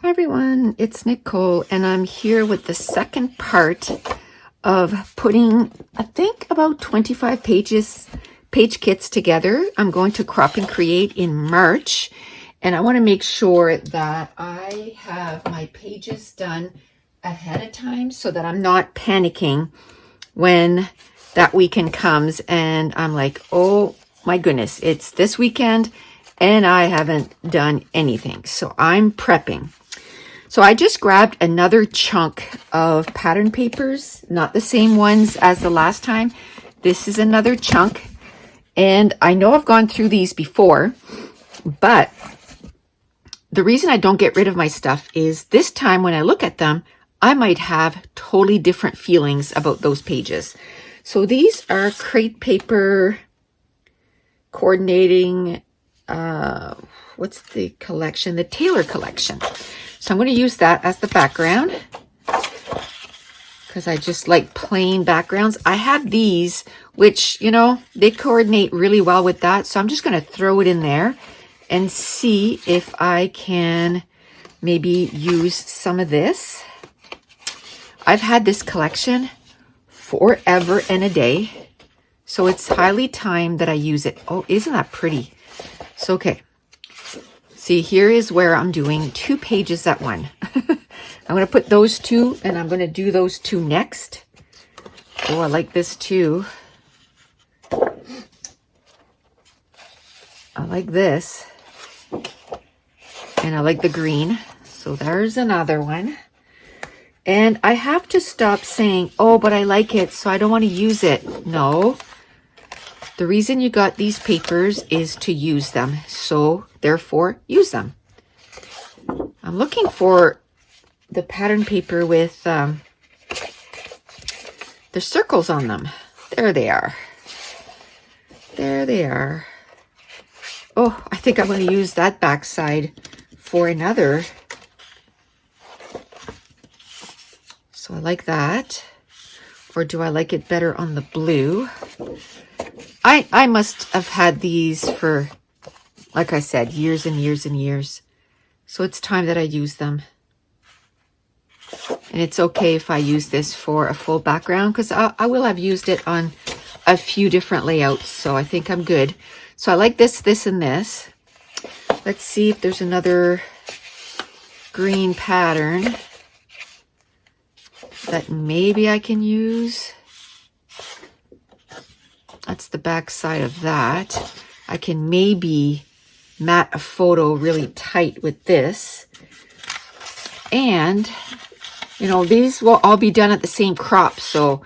Hi everyone, it's Nicole and I'm here with the second part of putting, I think, about 25 page kits together. I'm going to crop and create in March, and I want to make sure that I have my pages done ahead of time so that I'm not panicking when that weekend comes and I'm like, oh my goodness, it's this weekend and I haven't done anything. So I'm prepping. So I just grabbed another chunk of pattern papers, not the same ones as the last time. This is another chunk, and I know I've gone through these before, but the reason I don't get rid of my stuff is this time when I look at them, I might have totally different feelings about those pages. So these are crepe paper coordinating, what's the collection? The Taylor collection. So I'm going to use that as the background because I just like plain backgrounds. I have these, which, you know, they coordinate really well with that. So I'm just going to throw it in there and see if I can maybe use some of this. I've had this collection forever and a day. So it's highly time that I use it. Oh, isn't that pretty? So, okay. See, here is where I'm doing 2 pages at one. I'm going to put those 2 and I'm going to do those 2 next. Oh, I like this too. I like this. And I like the green. So there's another one. And I have to stop saying, oh, but I like it, so I don't want to use it. No. The reason you got these papers is to use them. So therefore, use them. I'm looking for the pattern paper with the circles on them. There they are. There they are. Oh, I think I'm going to use that backside for another. So I like that. Or do I like it better on the blue? I must have had these for, like I said, years and years and years. So it's time that I use them. And it's okay if I use this for a full background because I will have used it on a few different layouts. So I think I'm good. So I like this, this, and this. Let's see if there's another green pattern that maybe I can use. That's the back side of that. I can maybe mat a photo really tight with this. And, you know, these will all be done at the same crop. So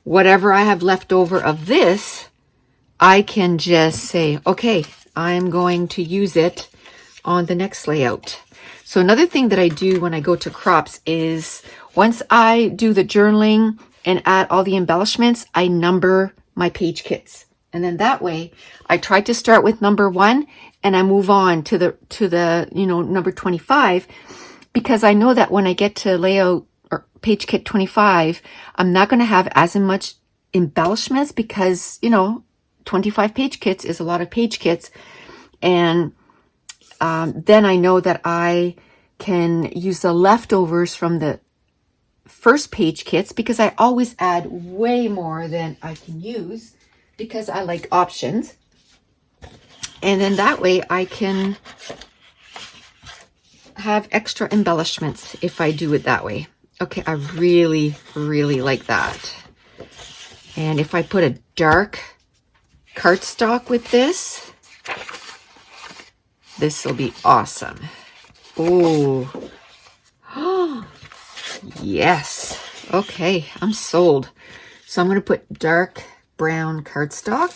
whatever I have left over of this, I can just say, okay, I'm going to use it on the next layout. So another thing that I do when I go to crops is once I do the journaling and add all the embellishments, I number my page kits. And then that way I try to start with number 1 and I move on to the you know, number 25, because I know that when I get to layout or page kit 25, I'm not going to have as much embellishments because, you know, 25 page kits is a lot of page kits. And then I know that I can use the leftovers from the first page kits because I always add way more than I can use because I like options. And then that way I can have extra embellishments if I do it that way. Okay, I really, really like that. And if I put a dark cardstock with this, this will be awesome. Oh, yes. Okay, I'm sold. So I'm going to put dark brown cardstock.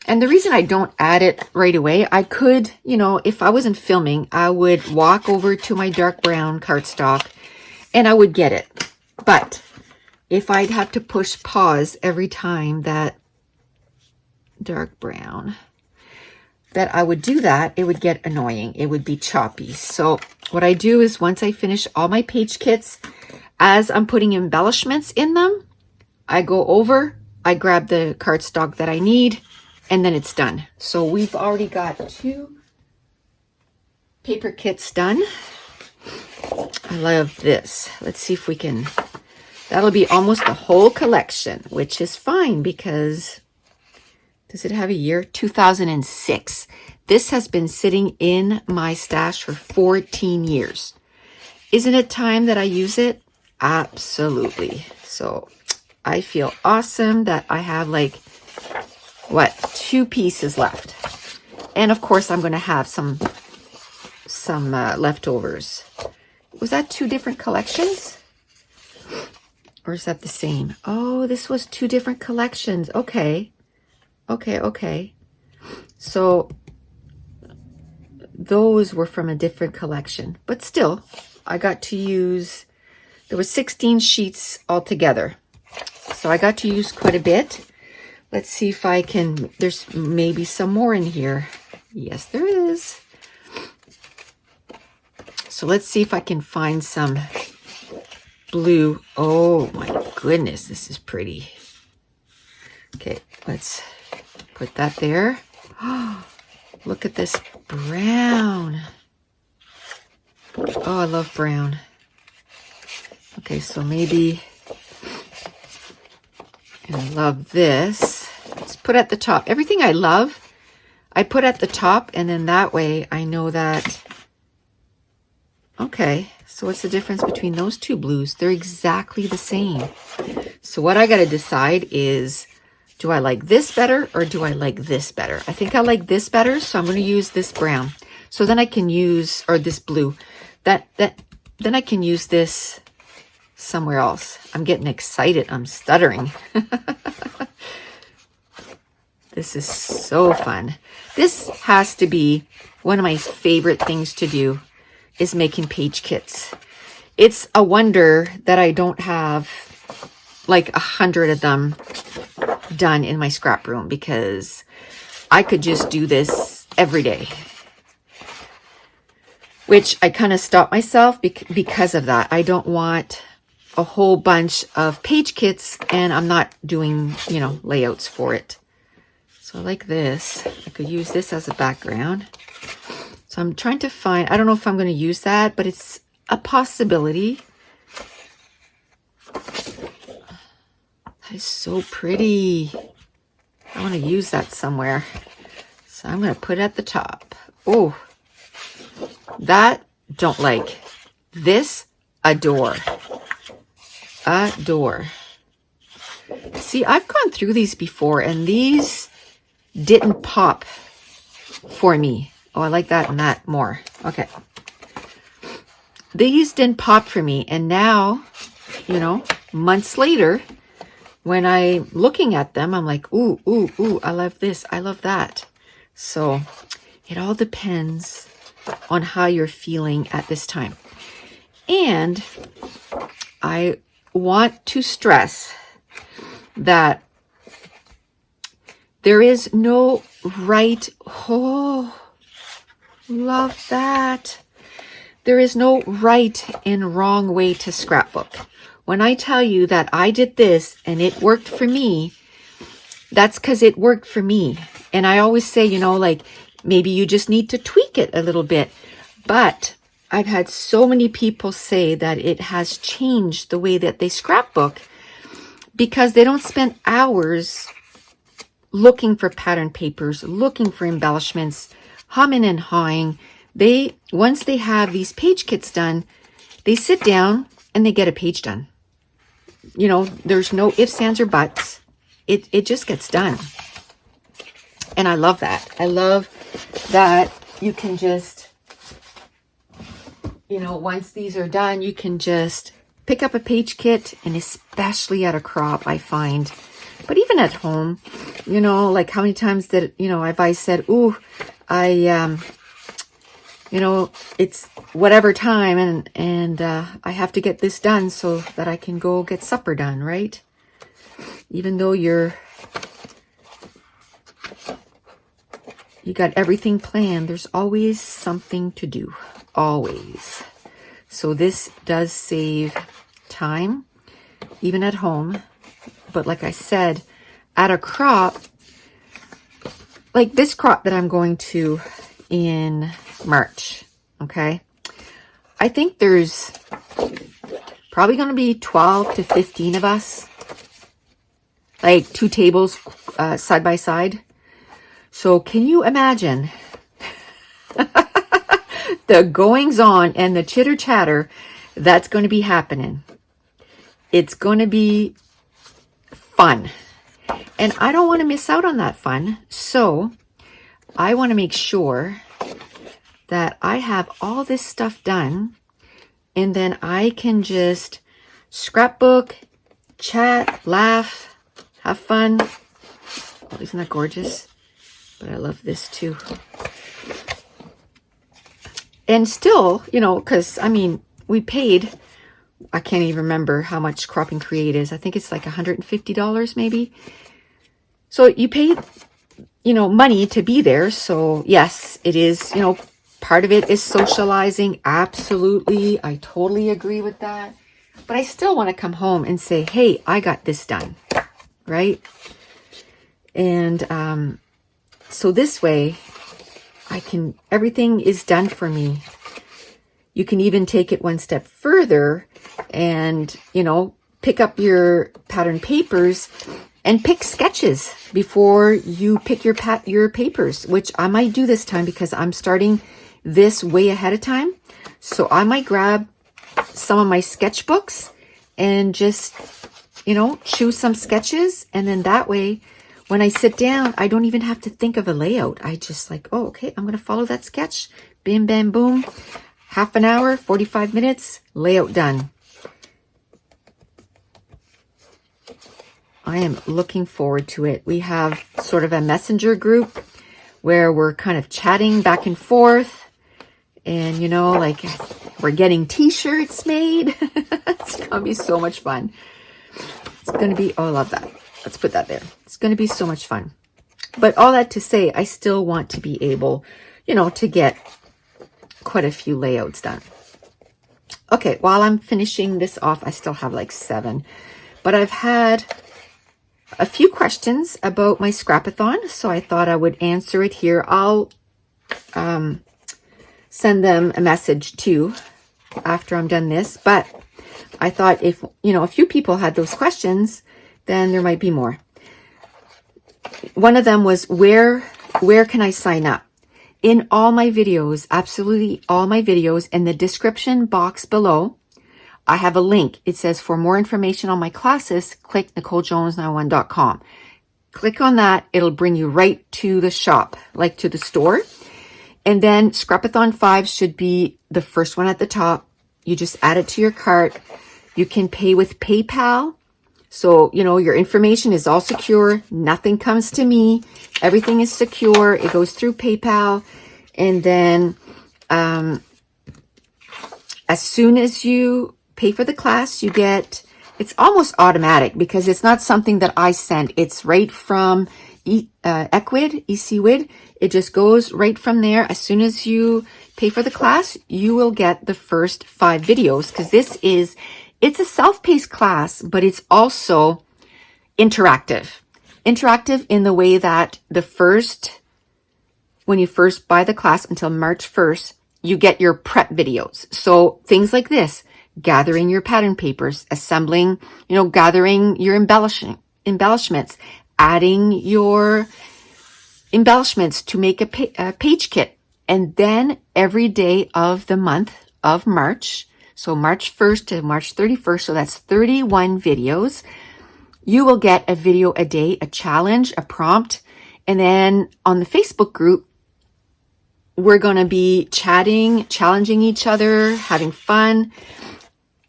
And the reason I don't add it right away, I could, you know, if I wasn't filming, I would walk over to my dark brown cardstock and I would get it. But if I'd have to push pause every time that dark brown, that I would do that, it would get annoying. It would be choppy. So what I do is once I finish all my page kits, as I'm putting embellishments in them, I go over, I grab the cardstock that I need, and then it's done. So we've already got 2 paper kits done. I love this. Let's see if we can, that'll be almost the whole collection, which is fine because, does it have a year? 2006. This has been sitting in my stash for 14 years. Isn't it time that I use it? Absolutely. So I feel awesome that I have like, what, 2 pieces left. And of course, I'm going to have some leftovers. Was that 2 different collections? Or is that the same? Oh, this was 2 different collections. Okay. Okay. So those were from a different collection. But still, I got to use, there was 16 sheets altogether. So I got to use quite a bit. Let's see if I can, there's maybe some more in here. Yes, there is. So let's see if I can find some blue. Oh my goodness, this is pretty. Okay, let's put that there. Oh, look at this brown. Oh, I love brown. Okay, so maybe, and I love this. Let's put at the top. Everything I love, I put at the top, and then that way I know that. Okay, so what's the difference between those 2 blues? They're exactly the same. So what I got to decide is, do I like this better or do I like this better? I think I like this better, so I'm going to use this brown. So then I can use, or this blue, then I can use this somewhere else. I'm getting excited. I'm stuttering. This is so fun. This has to be one of my favorite things to do, is making page kits. It's a wonder that I don't have like 100 of them done in my scrap room, because I could just do this every day. Which I kind of stopped myself because of that. I don't want a whole bunch of page kits and I'm not doing, you know, layouts for it. So like this, I could use this as a background. So I'm trying to find, I don't know if I'm going to use that, but it's a possibility. That is so pretty. I want to use that somewhere. So I'm going to put it at the top. Oh, that don't like. This, adore. Adore. See, I've gone through these before and these didn't pop for me. Oh, I like that and that more. Okay. These didn't pop for me. And now, you know, months later, when I'm looking at them, I'm like, ooh, ooh, ooh, I love this. I love that. So it all depends on how you're feeling at this time. And I want to stress that there is no right, oh, love that. There is no right and wrong way to scrapbook. When I tell you that I did this and it worked for me, that's because it worked for me. And I always say, you know, like, maybe you just need to tweak it a little bit. But I've had so many people say that it has changed the way that they scrapbook because they don't spend hours looking for pattern papers, looking for embellishments, humming and hawing. Once they have these page kits done, they sit down and they get a page done. You know, there's no ifs, ands, or buts. It just gets done. And I love that. I love that you can just, you know, once these are done, you can just pick up a page kit, and especially at a crop, I find. But even at home, you know, like how many times did, you know, have I said, ooh, you know, it's whatever time and I have to get this done so that I can go get supper done, right? Even though you got everything planned, there's always something to do, always. So this does save time, even at home. But like I said, at a crop, like this crop that I'm going to in March, okay? I think there's probably going to be 12 to 15 of us, like 2 tables side by side. So can you imagine the goings on and the chitter chatter that's going to be happening? It's going to be fun. And I don't want to miss out on that fun. So I want to make sure that I have all this stuff done, and then I can just scrapbook, chat, laugh, have fun. Oh, isn't that gorgeous? But I love this too. And still, you know, because I mean, we paid, I can't even remember how much Crop and Create is. I think it's like $150 maybe. So you paid, you know, money to be there. So yes, it is, you know, part of it is socializing. Absolutely. I totally agree with that. But I still want to come home and say, hey, I got this done. Right? And so this way, everything is done for me. You can even take it one step further and, you know, pick up your pattern papers and pick sketches before you pick your papers, which I might do this time because I'm starting this way ahead of time. So I might grab some of my sketchbooks and just, you know, choose some sketches. And then that way, when I sit down, I don't even have to think of a layout. I just like, oh, okay, I'm going to follow that sketch. Bim, bam, boom. Half an hour, 45 minutes, layout done. I am looking forward to it. We have sort of a messenger group where we're kind of chatting back and forth. And, you know, like we're getting t-shirts made. It's going to be so much fun. It's going to be, oh, I love that. Let's put that there. It's going to be so much fun. But all that to say, I still want to be able, you know, to get quite a few layouts done. Okay, while I'm finishing this off, I still have like 7. But I've had a few questions about my Scrapathon, so I thought I would answer it here. I'll send them a message too after I'm done this. But I thought if, you know, a few people had those questions, then there might be more. One of them was, where can I sign up? In all my videos, absolutely all my videos, in the description box below, I have a link. It says, for more information on my classes, click NicoleJones91.com. Click on that. It'll bring you right to the shop, like to the store. And then Scrapathon 5 should be the first one at the top. You just add it to your cart. You can pay with PayPal. So, you know, your information is all secure. Nothing comes to me. Everything is secure. It goes through PayPal. And then as soon as you pay for the class, you get, it's almost automatic because it's not something that I send. It's right from ECWID. It just goes right from there. As soon as you pay for the class, you will get the first 5 videos, because it's a self-paced class, but it's also interactive. Interactive in the way that when you first buy the class until March 1st, you get your prep videos. So things like this, gathering your pattern papers, assembling, you know, gathering your embellishments, adding your embellishments to make a page kit. And then every day of the month of March, so March 1st to March 31st, so that's 31 videos, you will get a video a day, a challenge, a prompt. And then on the Facebook group, we're going to be chatting, challenging each other, having fun.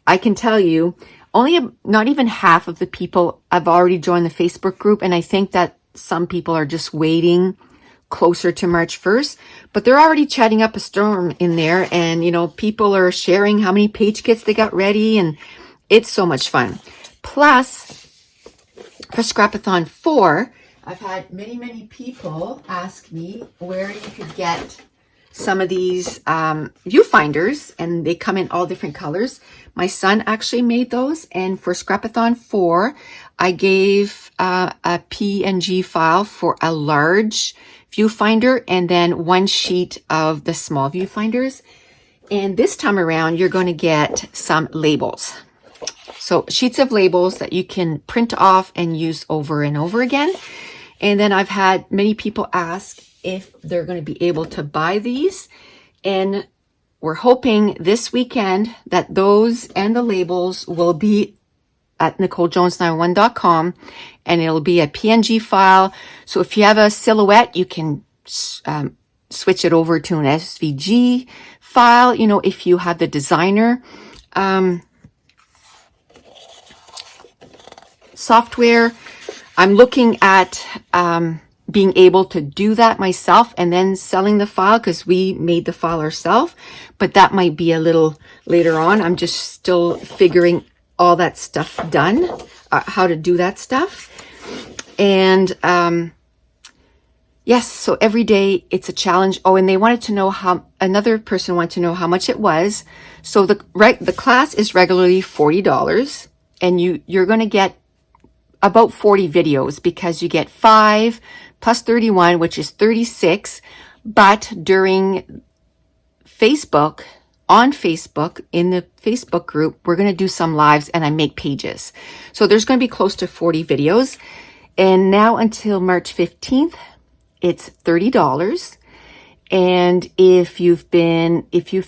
I can tell you, not even half of the people have already joined the Facebook group. And I think that some people are just waiting closer to March 1st, but they're already chatting up a storm in there. And, you know, people are sharing how many page kits they got ready, and it's so much fun. Plus, for Scrapathon 4, I've had many people ask me where you could get some of these viewfinders, and they come in all different colors. My son actually made those, and for Scrapathon 4, I gave a PNG file for a large viewfinder and then 1 sheet of the small viewfinders. And this time around, you're going to get some labels. So sheets of labels that you can print off and use over and over again. And then I've had many people ask if they're going to be able to buy these. And we're hoping this weekend that those and the labels will be at NicoleJones91.com, and it'll be a PNG file. So if you have a silhouette, you can switch it over to an SVG file. You know, if you have the designer software, I'm looking at being able to do that myself and then selling the file, because we made the file ourselves, but that might be a little later on. I'm just still figuring all that stuff done, how to do that stuff. And yes, so every day it's a challenge. Oh, and they wanted to know another person wanted to know how much it was. So the class is regularly $40, and you're going to get about 40 videos, because you get 5 plus 31, which is 36. But during Facebook, on Facebook, in the Facebook group, we're going to do some lives and I make pages. So there's going to be close to 40 videos. And now until March 15th, it's $30. And if you've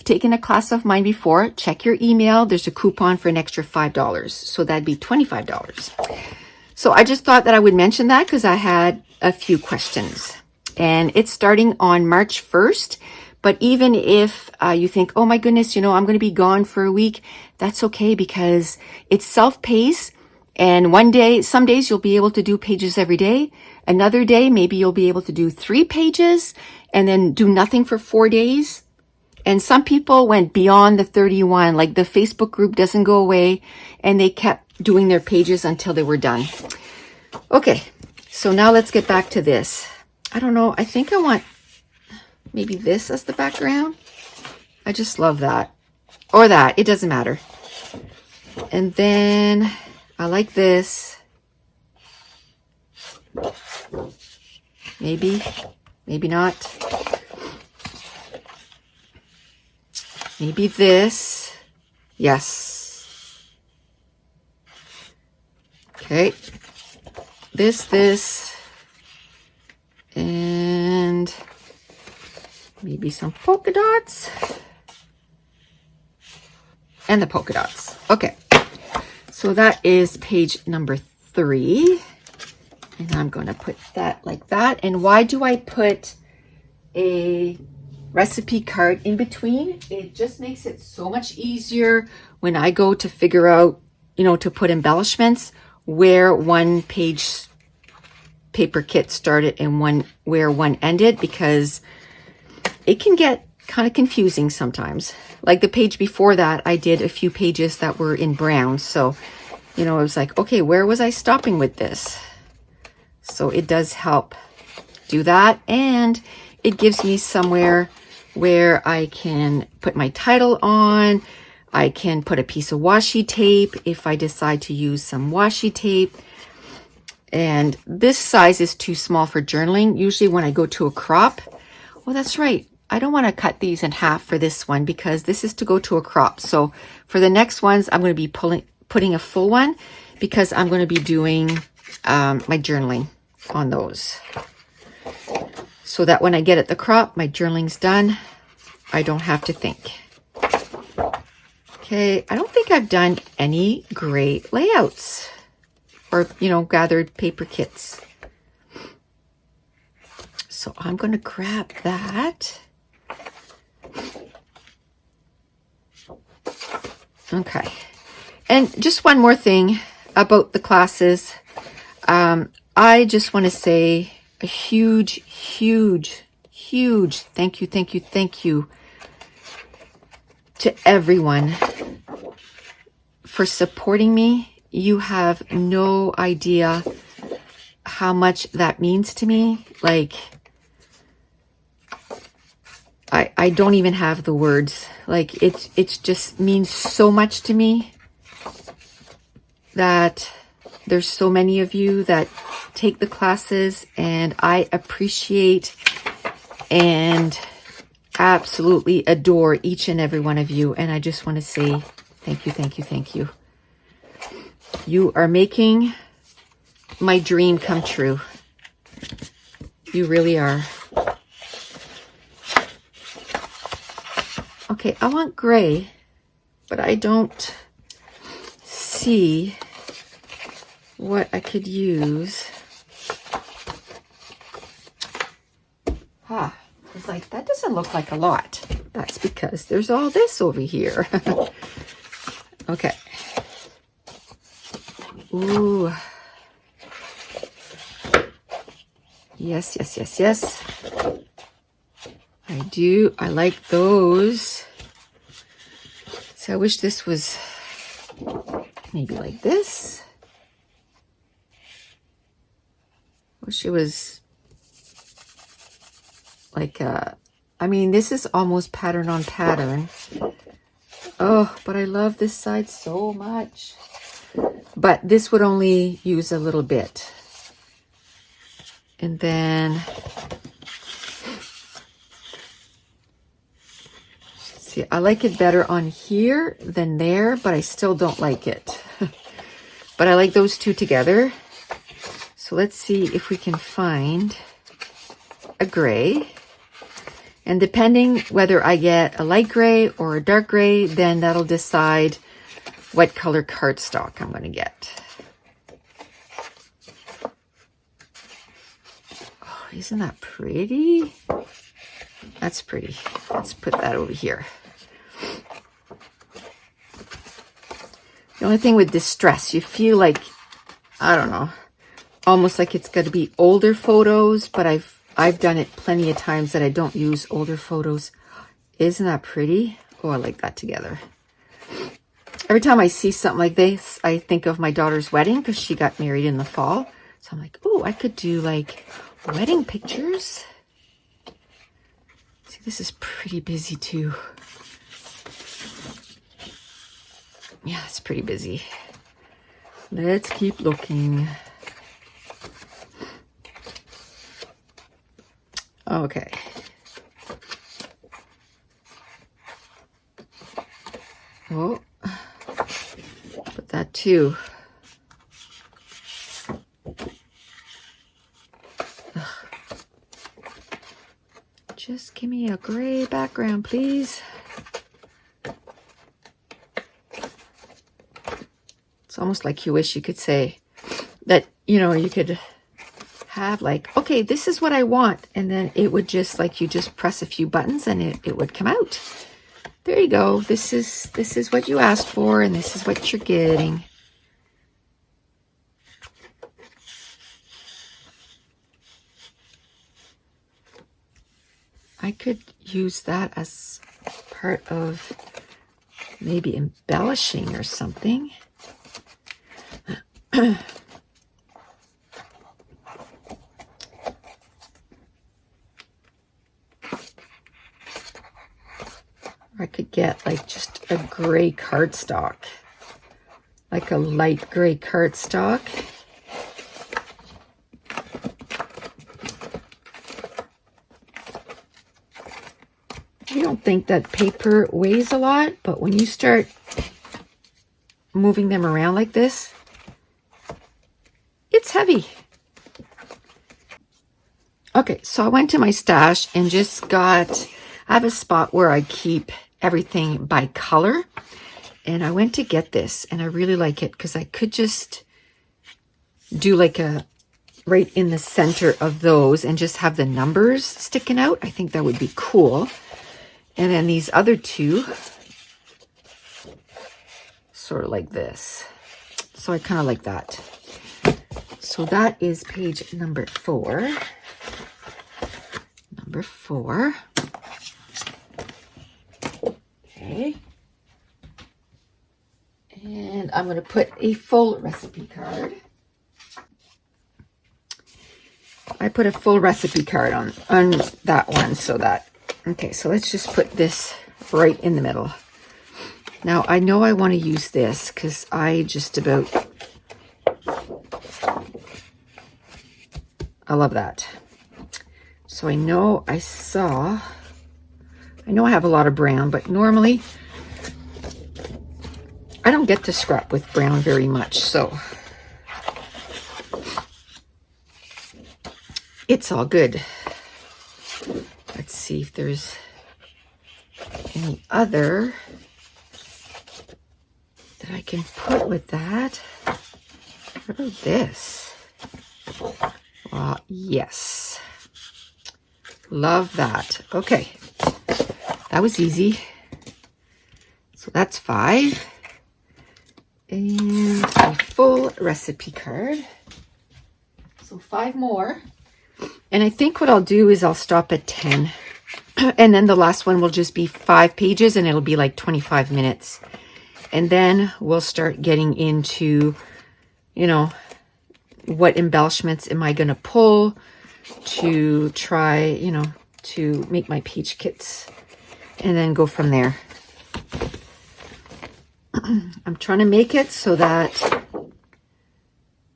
taken a class of mine before, check your email. There's a coupon for an extra $5. So that'd be $25. So I just thought that I would mention that because I had a few questions. And it's starting on March 1st. But even if you think, oh my goodness, you know, I'm going to be gone for a week, that's okay, because it's self-paced. And one day, some days you'll be able to do pages every day. Another day, maybe you'll be able to do 3 pages and then do nothing for 4 days. And some people went beyond the 31, like the Facebook group doesn't go away, and they kept doing their pages until they were done. Okay, so now let's get back to this. I don't know, I think I want maybe this as the background. I just love that. Or that, it doesn't matter. And then I like this. Maybe, maybe not. Maybe this. Yes. Okay. This. And maybe some polka dots. And the polka dots. Okay. So that is page number 3. And I'm going to put that like that. And why do I put a recipe card in between? It just makes it so much easier when I go to figure out, you know, to put embellishments, where one page paper kit started and where one ended, because it can get kind of confusing sometimes. Like the page before that, I did a few pages that were in brown. So, you know, it was like, okay, where was I stopping with this? So it does help do that. And it gives me somewhere where I can put my title on. I can put a piece of washi tape if I decide to use some washi tape. And this size is too small for journaling. Usually when I go to a crop, well, that's right, I don't want to cut these in half for this one, because this is to go to a crop. So for the next ones, I'm going to be putting a full one, because I'm going to be doing my journaling on those. So that when I get at the crop, my journaling's done. I don't have to think. Okay, I don't think I've done any great layouts or, you know, gathered paper kits. So I'm going to grab that. Okay. And just one more thing about the classes. I just want to say a huge thank you to everyone for supporting me. You have no idea how much that means to me. Like, I don't even have the words. Like, it just means so much to me that there's so many of you that take the classes, and I appreciate and absolutely adore each and every one of you. And I just want to say thank you. You are making my dream come true. You really are. Okay, I want gray, but I don't see what I could use. It's like, that doesn't look like a lot. That's because there's all this over here. Okay. Ooh. Yes, yes, yes, yes. I do. I like those. So I wish this was maybe like this. Wish it was like I mean, this is almost pattern on pattern. Oh, but I love this side so much. But this would only use a little bit. And then, see, I like it better on here than there, but I still don't like it. But I like those two together. So let's see if we can find a gray. And depending whether I get a light gray or a dark gray, then that'll decide what color cardstock I'm going to get. Oh, isn't that pretty? That's pretty. Let's put that over here. The only thing with distress, you feel like, I don't know, almost like it's got to be older photos, but I've done it plenty of times that I don't use older photos. Isn't that pretty? Oh, I like that together. Every time I see something like this, I think of my daughter's wedding because she got married in the fall. So I'm like, oh, I could do like wedding pictures. See, this is pretty busy too. Yeah, it's pretty busy. Let's keep looking. Okay. Oh, put that too. Ugh. Just give me a gray background, please. It's almost like you wish you could say that, you know, you could have like, okay, this is what I want. And then it would just like, you just press a few buttons and it would come out. There you go. This is what you asked for, and this is what you're getting. I could use that as part of maybe embellishing or something. I could get like just a gray cardstock, like a light gray cardstock. You don't think that paper weighs a lot, but when you start moving them around like this, it's heavy. Okay, so I went to my stash and just got, I have a spot where I keep everything by color, and I went to get this, and I really like it because I could just do like a right in the center of those and just have the numbers sticking out. I think that would be cool. And then these other two sort of like this. So I kind of like that. So that is page number 4. Number 4. Okay. And I'm going to put a full recipe card. I put a full recipe card on that one so that, okay, so let's just put this right in the middle. Now, I know I want to use this because I just about, I love that. So I know I have a lot of brown, but normally I don't get to scrap with brown very much, so it's all good. Let's see if there's any other that I can put with that. What about this? Yes. Love that. Okay. That was easy. So that's 5. And a full recipe card. So 5 more. And I think what I'll do is I'll stop at 10. And then the last one will just be 5 pages and it'll be like 25 minutes. And then we'll start getting into, you know, what embellishments am I going to pull to try, you know, to make my page kits. And then go from there. I'm trying to make it so that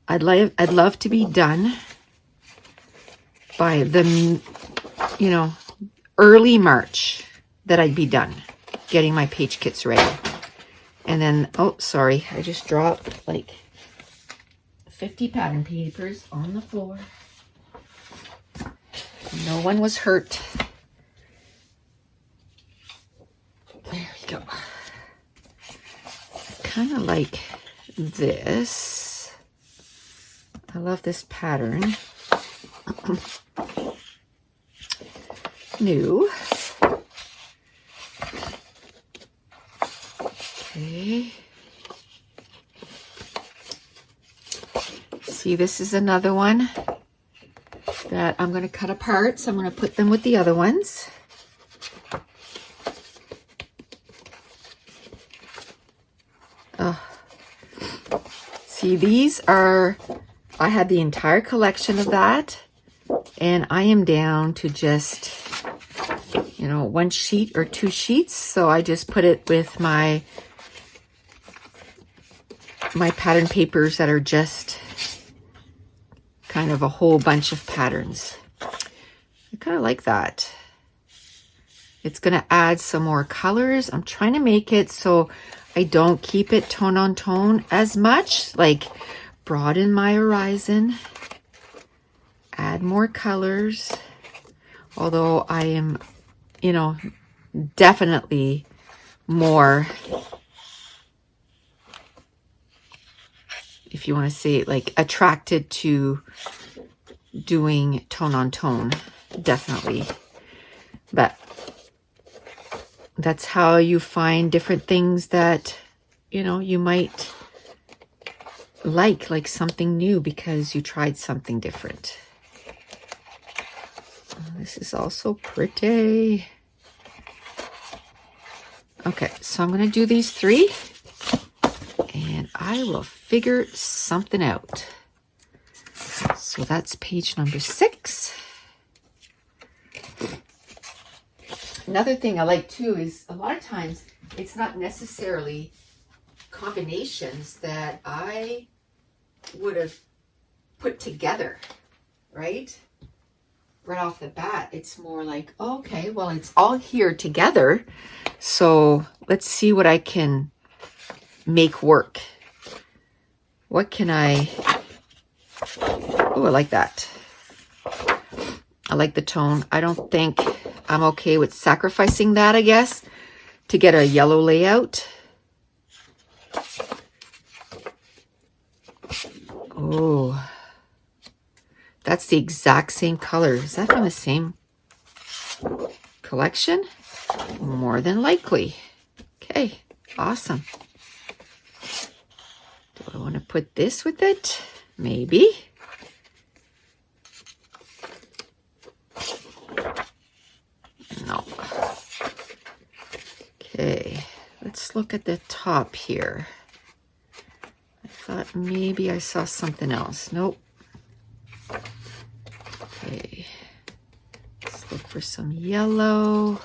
I'd love to be done by the, you know, early March, that I'd be done getting my page kits ready. And then, oh, sorry, I just dropped like 50 pattern papers on the floor. No one was hurt. There we go. Kind of like this. I love this pattern. New. Okay. See, this is another one that I'm going to cut apart. So I'm going to put them with the other ones. See, these are, I had the entire collection of that, and I am down to just, you know, 1 sheet or 2 sheets. So I just put it with my pattern papers that are just kind of a whole bunch of patterns. I kind of like that. It's going to add some more colors. I'm trying to make it so I don't keep it tone on tone as much, like broaden my horizon, add more colors. Although I am, you know, definitely more, if you want to say it, like attracted to doing tone on tone, definitely. But that's how you find different things that, you know, you might like something new because you tried something different. Oh, this is also pretty. Okay, so I'm going to do these 3 and I will figure something out. So that's page number 6. Another thing I like too is a lot of times it's not necessarily combinations that I would have put together, right? Right off the bat, it's more like, okay, well, it's all here together. So let's see what I can make work. What can I, oh, I like that. I like the tone. I don't think I'm okay with sacrificing that, I guess, to get a yellow layout. Oh, that's the exact same color. Is that from the same collection? More than likely. Okay, awesome. Do I want to put this with it? Maybe. No. Okay, let's look at the top here. I thought maybe I saw something else. Nope. Okay, let's look for some yellow.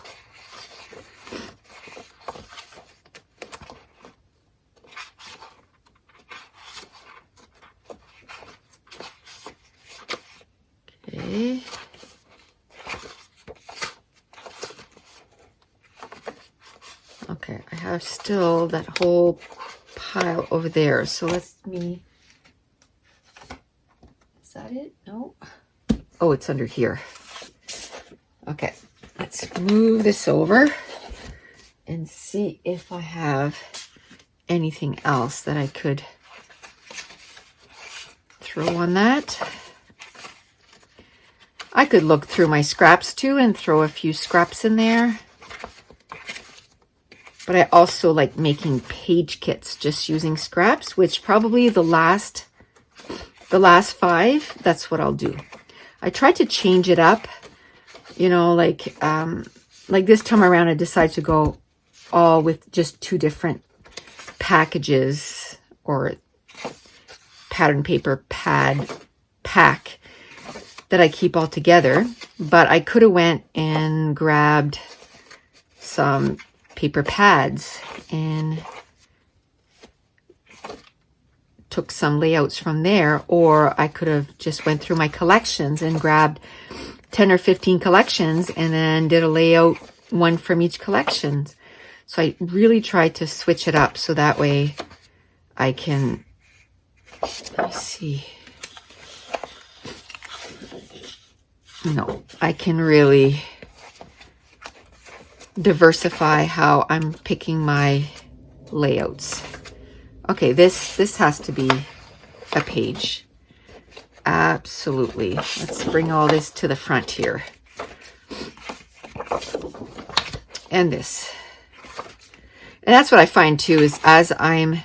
Okay. Okay, I have still that whole pile over there. So is that it? No. Oh, it's under here. Okay, let's move this over and see if I have anything else that I could throw on that. I could look through my scraps too and throw a few scraps in there. But I also like making page kits just using scraps, which probably the last 5, that's what I'll do. I tried to change it up, you know, like this time around I decided to go all with just 2 different packages or pattern paper pack that I keep all together. But I could have went and grabbed some paper pads and took some layouts from there, or I could have just went through my collections and grabbed 10 or 15 collections and then did a layout, one from each collection. So I really tried to switch it up so that way I can, let's see, I can really diversify how I'm picking my layouts. Okay, this has to be a page. Absolutely. Let's bring all this to the front here. And this. And that's what I find too, is as I'm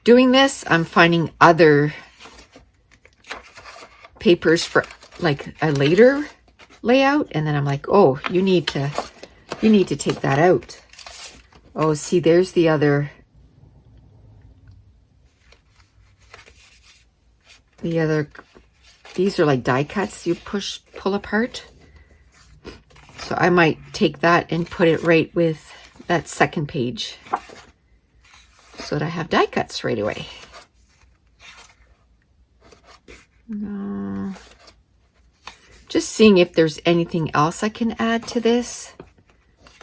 doing this, I'm finding other papers for like a later layout. And then I'm like, oh, you need to take that out. Oh, see, there's the other. These are like die cuts you pull apart. So I might take that and put it right with that second page so that I have die cuts right away. No. Just seeing if there's anything else I can add to this.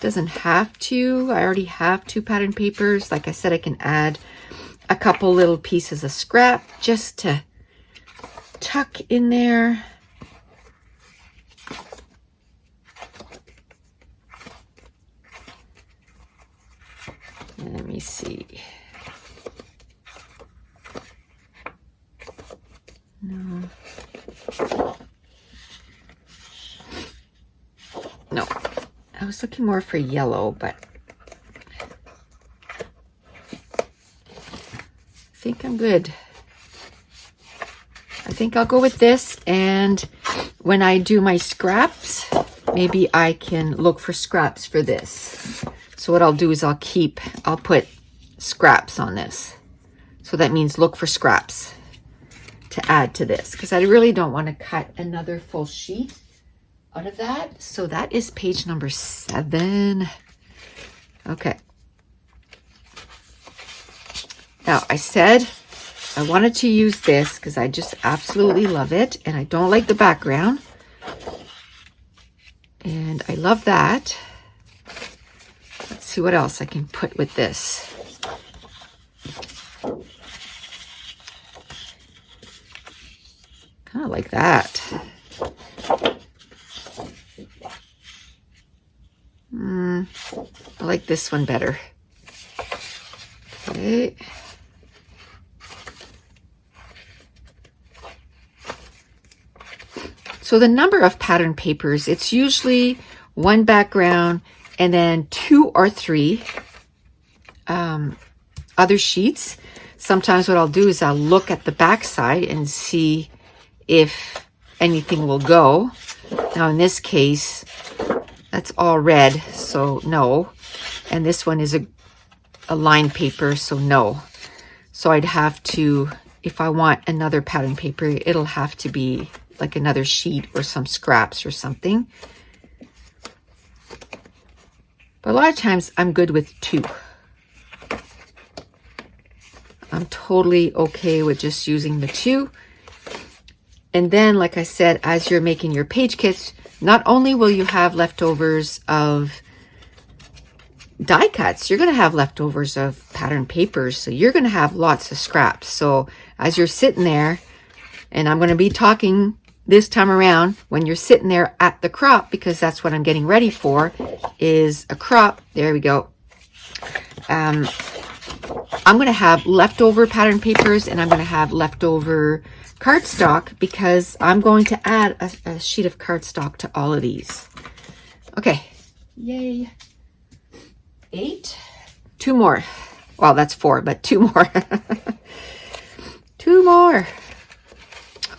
Doesn't have to. I already have 2 pattern papers. Like I said, I can add a couple little pieces of scrap just to tuck in there. Let me see. No. I was looking more for yellow, but I think I'm good. I think I'll go with this, and when I do my scraps, maybe I can look for scraps for this. So what I'll do is I'll put scraps on this. So that means look for scraps to add to this, because I really don't want to cut another full sheet out of that. So that is page number 7. Okay. Now I said I wanted to use this because I just absolutely love it, and I don't like the background. And I love that. Let's see what else I can put with this. Kind of like that. I like this one better. Okay. So the number of pattern papers, it's usually 1 background and then 2 or 3 other sheets. Sometimes what I'll do is I'll look at the back side and see if anything will go. Now in this case, that's all red, so no. And this one is a lined paper, so no. So I'd have to, if I want another pattern paper, it'll have to be like another sheet or some scraps or something. But a lot of times I'm good with 2. I'm totally okay with just using the 2. And then, like I said, as you're making your page kits, not only will you have leftovers of die cuts, you're going to have leftovers of pattern papers. So you're going to have lots of scraps. So as you're sitting there, and I'm going to be talking this time around when you're sitting there at the crop, because that's what I'm getting ready for, is a crop. There we go. I'm going to have leftover pattern papers, and I'm going to have leftover cardstock, because I'm going to add a sheet of cardstock to all of these. Okay. Yay. 8. 2 more. Well, that's 4, but 2 more. 2 more.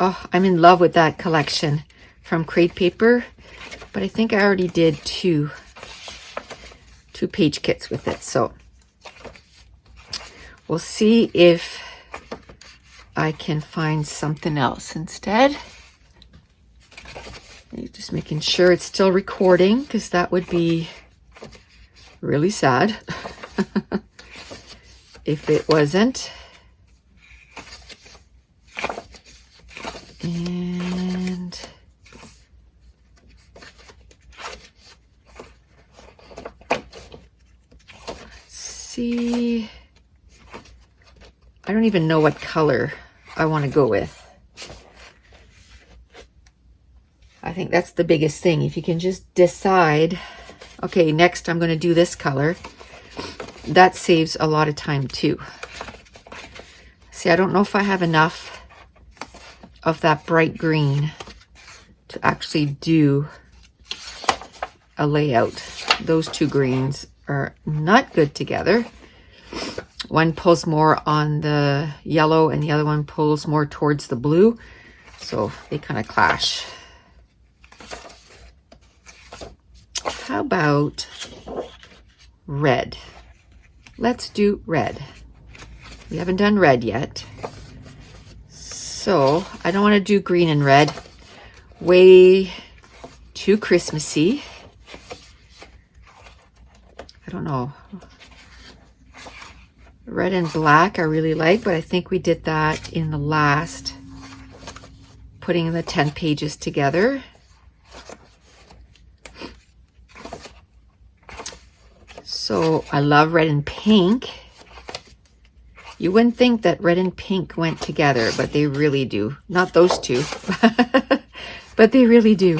Oh, I'm in love with that collection from Crate Paper, but I think I already did two page kits with it. So we'll see if I can find something else instead. Just making sure it's still recording, because that would be really sad if it wasn't. And let's see. I don't even know what color I want to go with. I think that's the biggest thing. If you can just decide, okay, next I'm going to do this color. That saves a lot of time too. See, I don't know if I have enough of that bright green to actually do a layout. Those 2 greens are not good together. One pulls more on the yellow and the other one pulls more towards the blue. So they kind of clash. How about red? Let's do red. We haven't done red yet. So I don't want to do green and red. Way too Christmassy. I don't know. Red and black I really like, but I think we did that in the last, putting the 10 pages together. So I love red and pink. You wouldn't think that red and pink went together, but they really do. Not those 2, but they really do.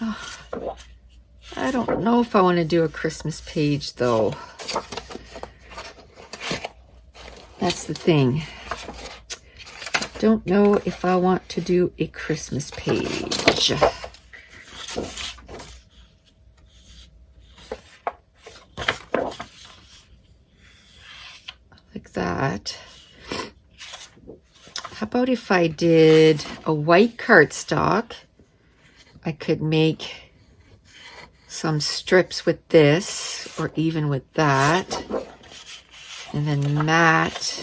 Oh, I don't know if I want to do a Christmas page though. That's the thing. Don't know if I want to do a Christmas page. Like that. How about if I did a white cardstock? I could make some strips with this, or even with that. And then matte.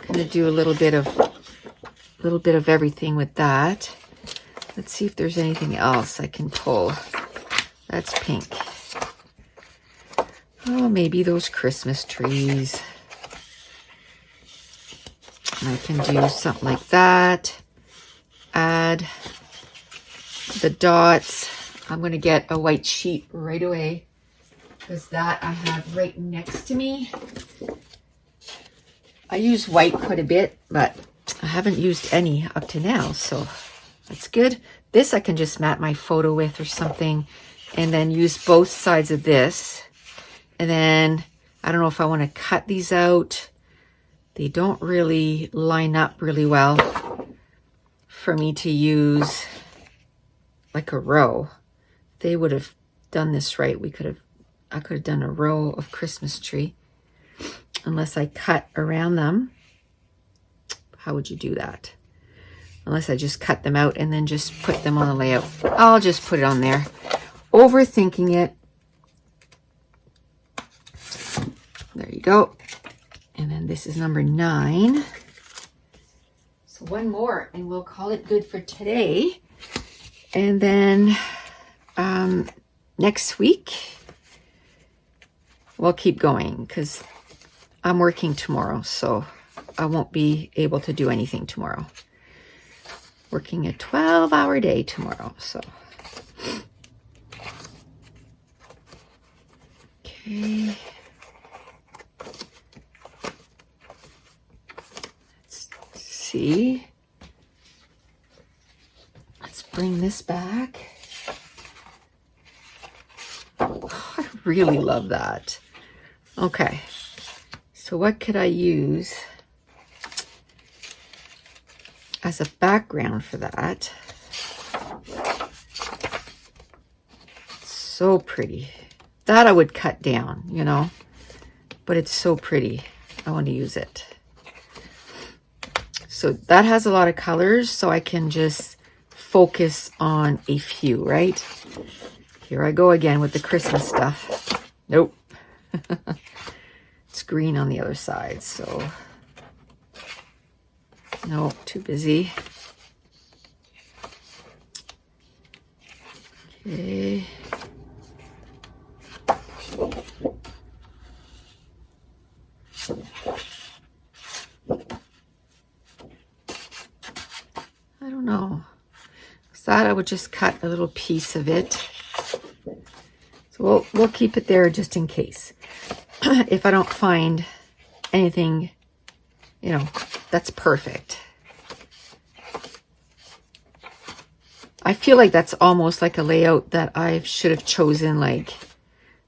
I'm gonna do a little bit of everything with that. Let's see if there's anything else I can pull. That's pink. Oh, maybe those Christmas trees. I can do something like that. Add the dots. I'm going to get a white sheet right away, because that I have right next to me. I use white quite a bit, but I haven't used any up to now, so that's good. This I can just mat my photo with or something, and then use both sides of this. And then I don't know if I want to cut these out. They don't really line up really well for me to use like a row. If they would have done this right, I could have done a row of Christmas tree. Unless I cut around them. How would you do that? Unless I just cut them out and then just put them on the layout. I'll just put it on there. Overthinking it. There you go. And then this is number 9. So one more and we'll call it good for today. And then next week, we'll keep going because I'm working tomorrow, so I won't be able to do anything tomorrow. Working a 12-hour day tomorrow, so. Okay. Let's see. Let's bring this back. Oh, I really love that. Okay. So what could I use as a background for that? So pretty. That I would cut down, you know, but it's so pretty. I want to use it. So that has a lot of colors, so I can just focus on a few, right? Here I go again with the Christmas stuff. Nope. It's green on the other side, so no, too busy. Okay. I don't know. So that I would just cut a little piece of it. So we'll keep it there just in case. If I don't find anything, you know, that's perfect. I feel like that's almost like a layout that I should have chosen like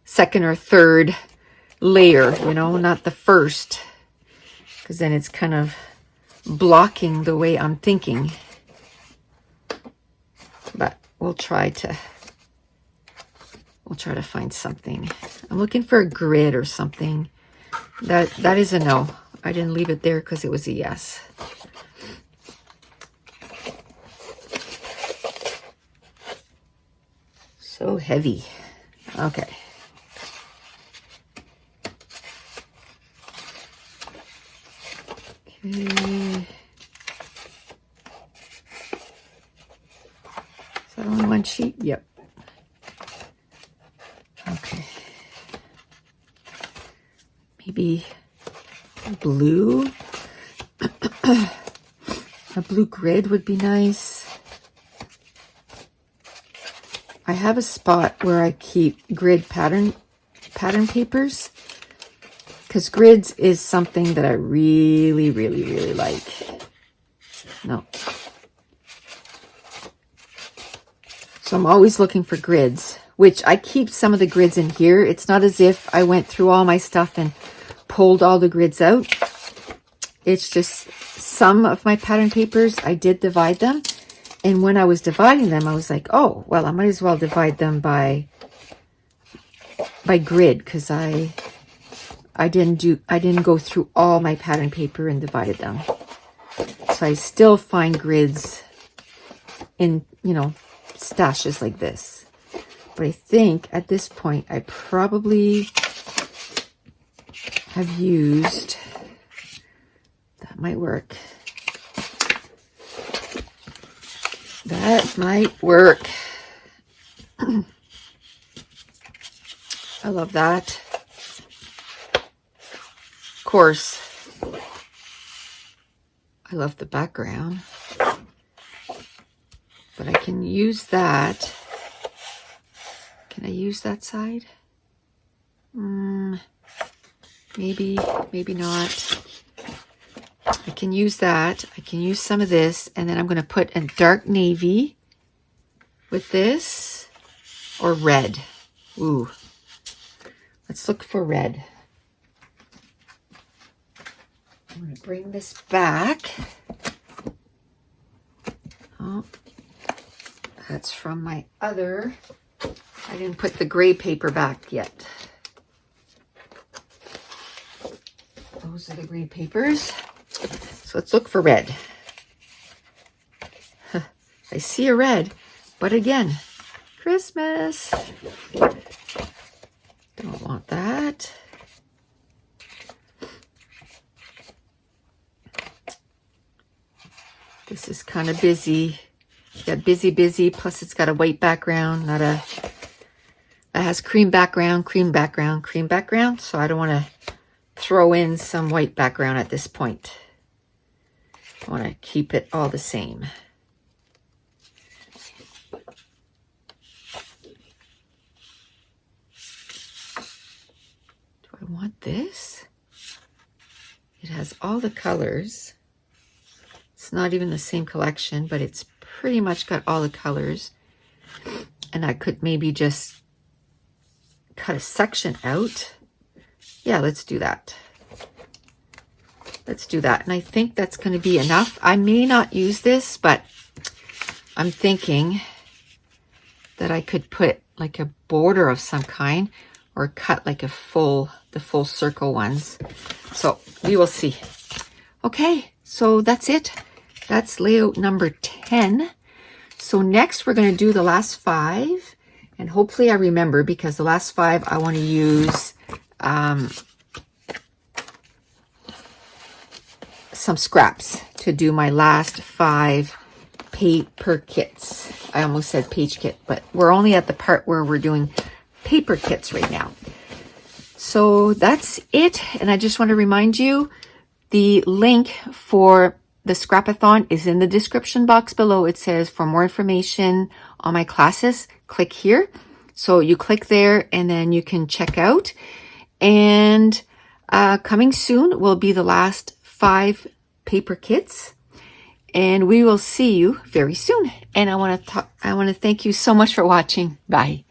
second or third layer, you know, not the first, because then it's kind of blocking the way I'm thinking. But we'll try to find something. I'm looking for a grid or something. That is a no. I didn't leave it there because it was a yes. So heavy. Okay. Okay. Is that only one sheet? Yep. Okay. Maybe blue. A blue grid would be nice. I have a spot where I keep grid pattern papers, because grids is something that I really, really, really like. No. So I'm always looking for grids, which I keep some of the grids in here. It's not as if I went through all my stuff and pulled all the grids out. It's just some of my pattern papers, I did divide them. And when I was dividing them, I was like, oh, well, I might as well divide them by grid, because I didn't go through all my pattern paper and divided them. So I still find grids in, you know, stashes like this. But I think at this point, I probably have used, that might work. That might work. I love that. Of course, I love the background, but I can use that. Can I use that side? Maybe, maybe not. I can use that. I can use some of this, and then I'm going to put a dark navy with this, or red. Ooh. Let's look for red. I'm going to bring this back. Oh, that's from my other. I didn't put the gray paper back yet. Those are the gray papers. So let's look for red. I see a red, but again, Christmas. Don't want that. This is kind of busy. Yeah, busy, plus it's got a white background, not a, that has cream background, cream background, cream background. So I don't want to throw in some white background at this point. I want to keep it all the same. this. It has all the colors. It's not even the same collection, but it's pretty much got all the colors. And I could maybe just cut a section out. Yeah, let's do that. Let's do that. And I think that's going to be enough. I may not use this, but I'm thinking that I could put like a border of some kind or cut like the full circle ones. So we will see. Okay, so that's it. That's layout number 10. So next we're going to do the last 5. And hopefully I remember, because the last 5 I want to use some scraps to do my last 5 paper kits. I almost said page kit, but we're only at the part where we're doing paper kits right now. So that's it. And I just want to remind you, the link for the Scrapathon is in the description box below. It says for more information on my classes, click here. So you click there and then you can check out. And coming soon will be the last 5 paper kits. And we will see you very soon. And I want to thank you so much for watching. Bye.